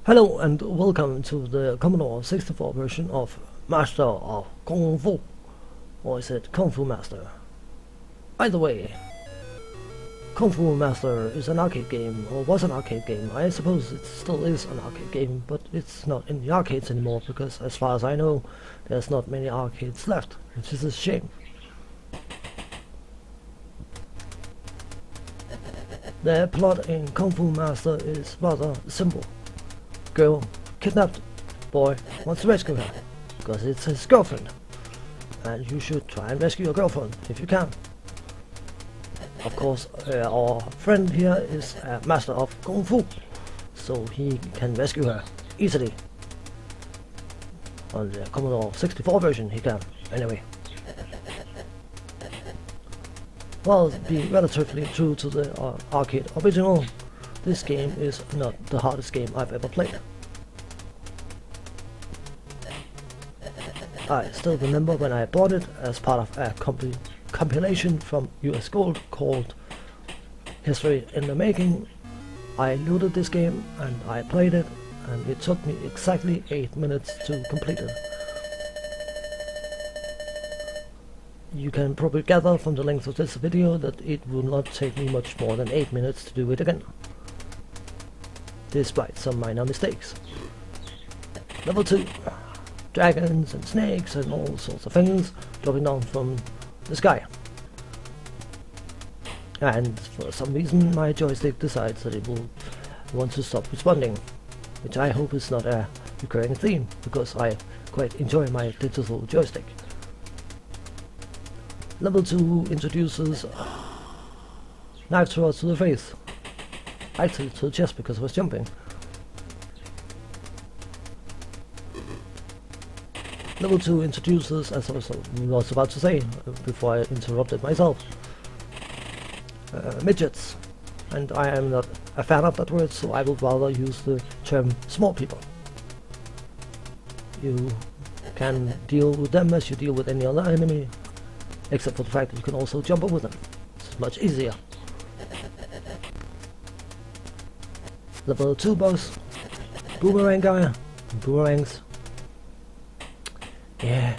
Hello and welcome to the Commodore 64 version of Master of Kung Fu, or is it Kung Fu Master? Either way, Kung Fu Master is an arcade game, or was an arcade game. I suppose it still is an arcade game, but it's not in the arcades anymore because as far as I know, there's not many arcades left, which is a shame. The plot in Kung Fu Master is rather simple. Girl kidnapped, boy wants to rescue her because it's his girlfriend, and you should try and rescue your girlfriend if you can. Of course, our friend here is a master of Kung Fu, so he can rescue her easily. On the Commodore 64 version he can, anyway. While being relatively true to the arcade original, this game is not the hardest game I've ever played. I still remember when I bought it as part of a compilation from US Gold called History in the Making. I loaded this game and I played it, and it took me exactly 8 minutes to complete it. You can probably gather from the length of this video that it will not take me much more than 8 minutes to do it again, despite some minor mistakes. Level 2. Dragons and snakes and all sorts of things dropping down from the sky. And for some reason my joystick decides that it will want to stop responding, which I hope is not a recurring theme, because I quite enjoy my digital joystick. Level 2 introduces knife throws to the face. Actually to the chest because I was jumping. Level 2 introduces, as I was about to say before I interrupted myself, midgets, and I am not a fan of that word, so I would rather use the term small people. You can deal with them as you deal with any other enemy, except for the fact that you can also jump over them. It's much easier. Level 2 boss, boomerang guy, boomerangs. Yeah,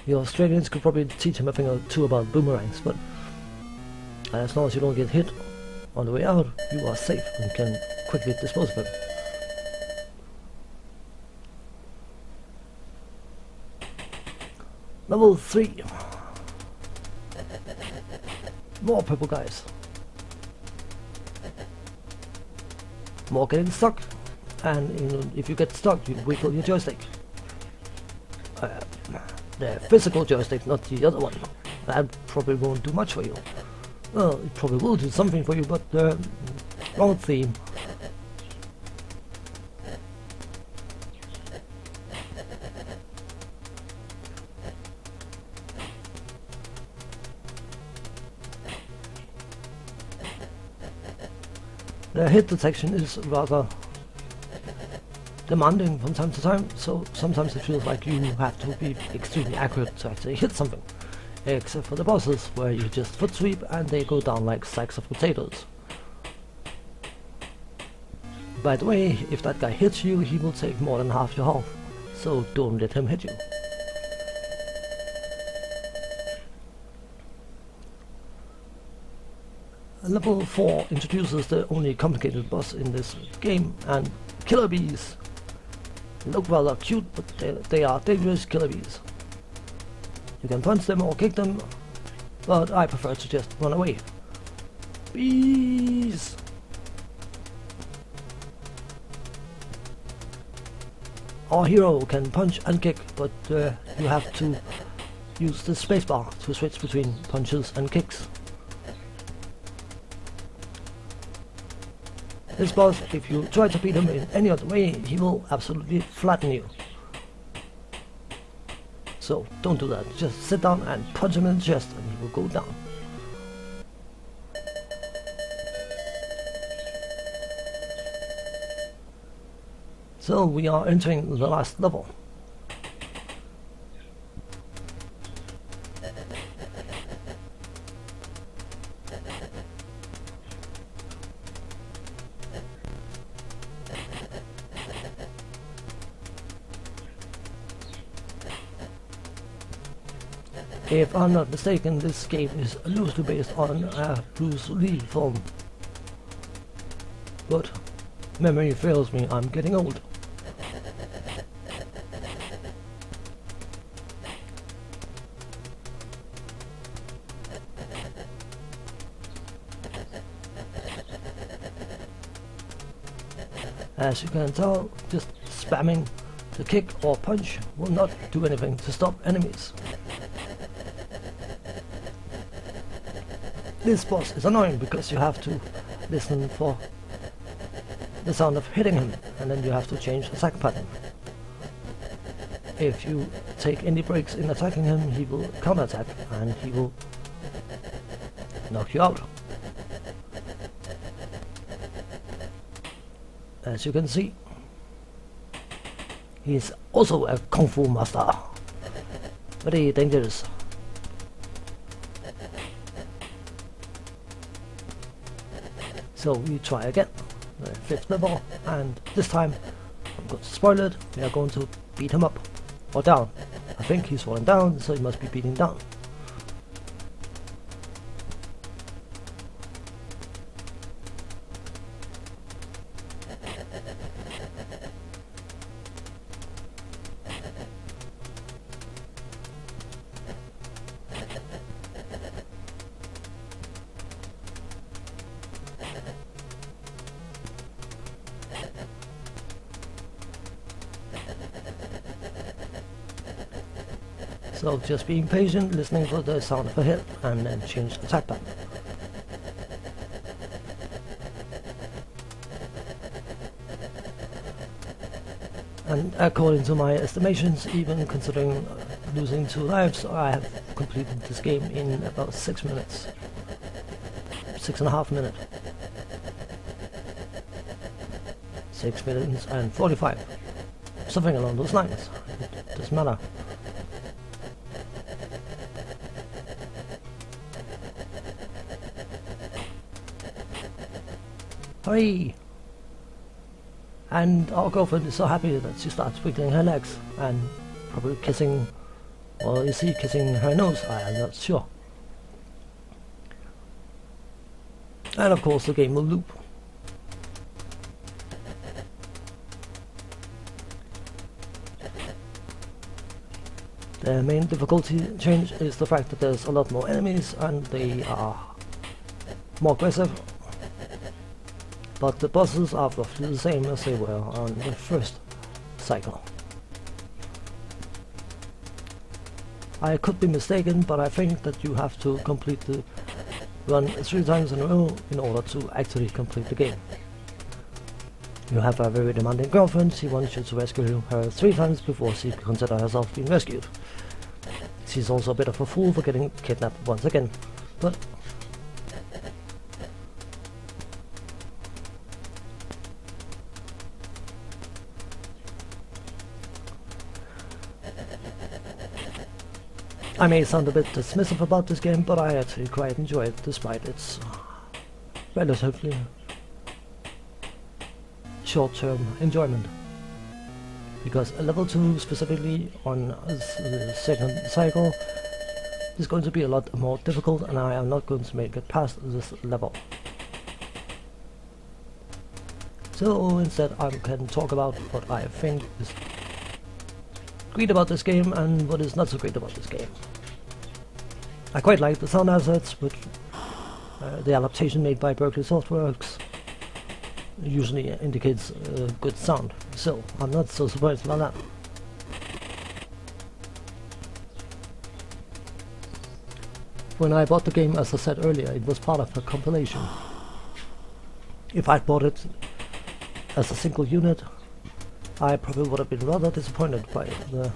the Australians could probably teach him a thing or two about boomerangs, but as long as you don't get hit on the way out, you are safe and can quickly dispose of him. Level 3. More purple guys. More getting stuck, and if you get stuck, you wiggle your joystick. The physical joystick, not the other one. That probably won't do much for you. Well, it probably will do something for you, but wrong theme. The hit detection is rather demanding from time to time, so sometimes it feels like you have to be extremely accurate to actually hit something, except for the bosses where you just foot sweep and they go down like sacks of potatoes. By the way, if that guy hits you, he will take more than half your health, so don't let him hit you. Level 4 introduces the only complicated boss in this game, and killer bees. Look rather cute, but they are dangerous killer bees. You can punch them or kick them, but I prefer to just run away. Bees! Our hero can punch and kick, but you have to use the spacebar to switch between punches and kicks. This boss, if you try to beat him in any other way, he will absolutely flatten you. So don't do that, just sit down and punch him in the chest and he will go down. So we are entering the last level. If I'm not mistaken, this game is loosely based on a Bruce Lee film. But memory fails me, I'm getting old. As you can tell, just spamming the kick or punch will not do anything to stop enemies. This boss is annoying because you have to listen for the sound of hitting him, and then you have to change the attack pattern. If you take any breaks in attacking him, he will counterattack and he will knock you out. As you can see, he's also a Kung Fu master. Very dangerous. So we try again, the 5th level, and this time, I'm going to spoil it, we are going to beat him up, or down. I think he's falling down, so he must be beating down. So just being patient, listening for the sound of a hit, and then change the attack pattern. And according to my estimations, even considering losing 2 lives, I have completed this game in about 6 minutes. 6.5 minutes. 6 minutes and 45. Something along those lines. It doesn't matter. Hurry! And our girlfriend is so happy that she starts wiggling her legs and probably kissing, or is he kissing her nose? I am not sure. And of course the game will loop. The main difficulty change is the fact that there's a lot more enemies and they are more aggressive. But the bosses are roughly the same as they were on the first cycle. I could be mistaken, but I think that you have to complete the run 3 times in a row in order to actually complete the game. You have a very demanding girlfriend, she wants you to rescue her 3 times before she considers herself being rescued. She's also a bit of a fool for getting kidnapped once again, but I may sound a bit dismissive about this game, but I actually quite enjoy it despite its relatively short-term enjoyment. Because level 2 specifically on the second cycle is going to be a lot more difficult, and I am not going to make it past this level. So instead I can talk about what I think is great about this game and what is not so great about this game. I quite like the sound assets, which the adaptation made by Berkeley Softworks usually indicates good sound, so I'm not so surprised about that. When I bought the game, as I said earlier, it was part of a compilation. If I'd bought it as a single unit, I probably would have been rather disappointed by the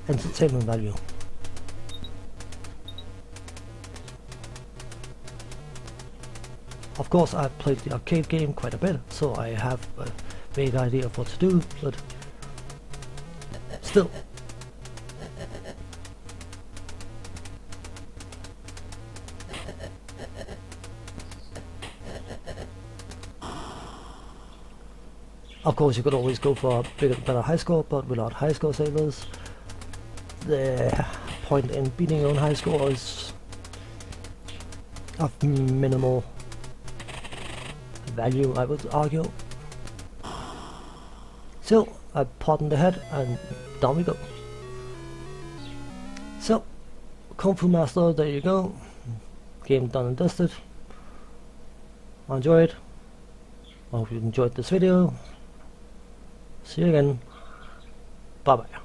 entertainment value. Of course, I've played the arcade game quite a bit, so I have a vague idea of what to do, but still. Of course, you could always go for a bigger, better high score, but without high score savers, the point in beating your own high score is of minimal value, I would argue. So I pot in the head and down we go. So Kung Fu Master, there you go. Game done and dusted. I enjoyed. I hope you enjoyed this video. See you again. Bye bye.